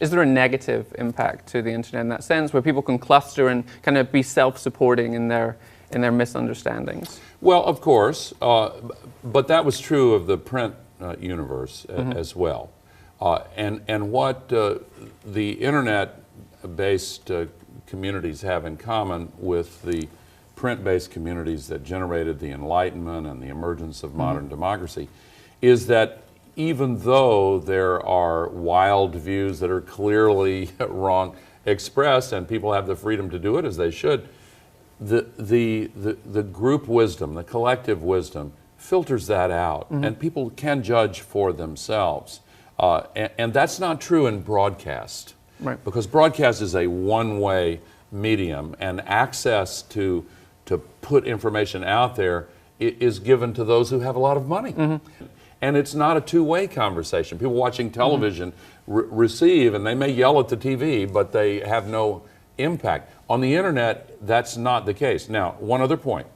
Is there a negative impact to the internet in that sense, where people can cluster and kind of be self-supporting in their misunderstandings? Well, of course, but that was true of the print universe as well. And what the internet-based communities have in common with the print-based communities that generated the Enlightenment and the emergence of modern democracy is that even though there are wild views that are clearly wrong expressed, and people have the freedom to do it as they should, the group wisdom, the collective wisdom, filters that out, and people can judge for themselves. And that's not true in broadcast, because broadcast is a one-way medium, and access to put information out there is given to those who have a lot of money. And it's not a two-way conversation. People watching television receive, and they may yell at the TV, but they have no impact. On the internet, that's not the case. Now, one other point.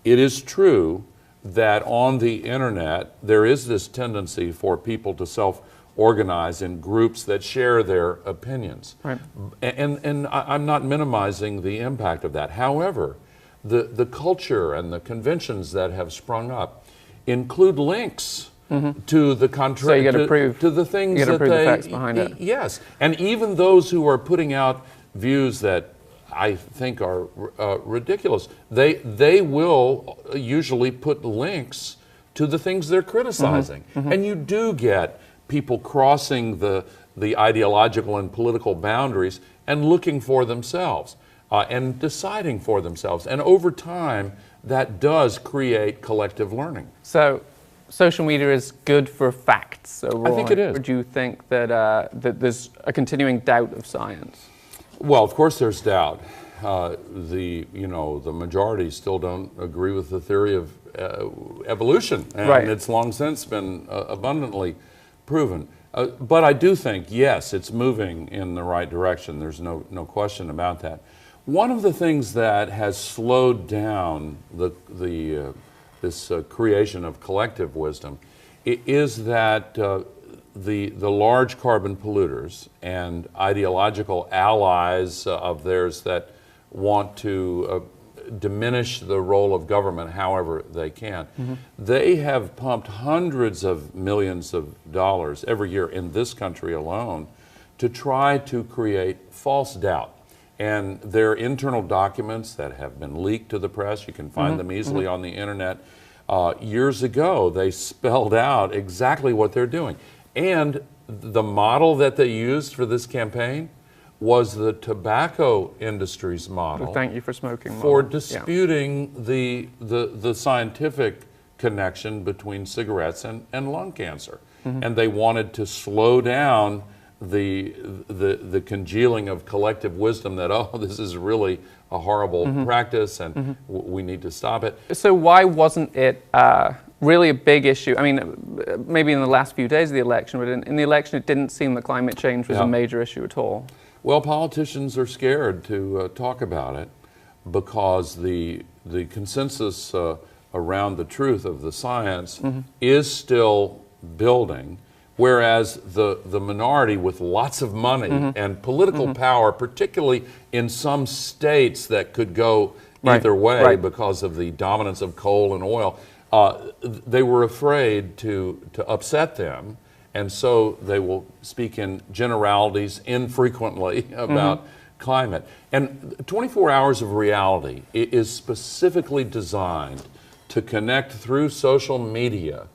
It is true that on the internet, there is this tendency for people to self-organize in groups that share their opinions. And I'm not minimizing the impact of that. However, the culture and the conventions that have sprung up include links to the contrary, to the things that the facts behind it. Yes, and even those who are putting out views that I think are ridiculous, they will usually put links to the things they're criticizing. And you do get people crossing the ideological and political boundaries and looking for themselves. And deciding for themselves. And over time, that does create collective learning. So, social media is good for facts overall? I think it is. Or do you think that, that there's a continuing doubt of science? Well, of course there's doubt. The majority still don't agree with the theory of evolution. And it's long since been abundantly proven. But I do think, yes, it's moving in the right direction. There's no question about that. One of the things that has slowed down this creation of collective wisdom is that the large carbon polluters and ideological allies of theirs that want to diminish the role of government however they can, they have pumped hundreds of millions of dollars every year in this country alone to try to create false doubt. And their internal documents that have been leaked to the press, you can find them easily on the internet. Years ago, they spelled out exactly what they're doing. And the model that they used for this campaign was the tobacco industry's model. Thank you for smoking. For disputing the scientific connection between cigarettes and lung cancer. And they wanted to slow down the congealing of collective wisdom that, oh, this is really a horrible practice and we need to stop it. So why wasn't it really a big issue? I mean, maybe in the last few days of the election, but in the election it didn't seem that climate change was a major issue at all. Well, politicians are scared to talk about it because the consensus around the truth of the science is still building. Whereas the minority with lots of money and political power, particularly in some states that could go either way because of the dominance of coal and oil, they were afraid to upset them, and so they will speak in generalities infrequently about climate. And 24 Hours of Reality is specifically designed to connect through social media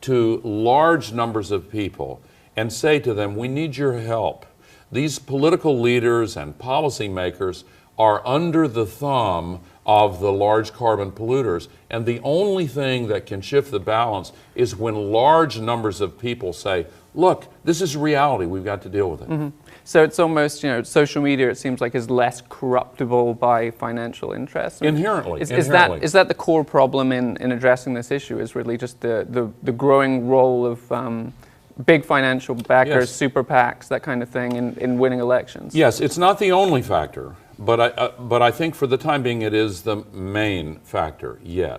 to large numbers of people and say to them, we need your help. These political leaders and policymakers are under the thumb of the large carbon polluters, and the only thing that can shift the balance is when large numbers of people say, look, this is reality, we've got to deal with it. So it's almost, social media, it seems like, is less corruptible by financial interests. Inherently. Is that the core problem in addressing this issue, is really just the growing role of big financial backers, super PACs, that kind of thing, in winning elections? Yes, it's not the only factor, but I think for the time being it is the main factor, yes.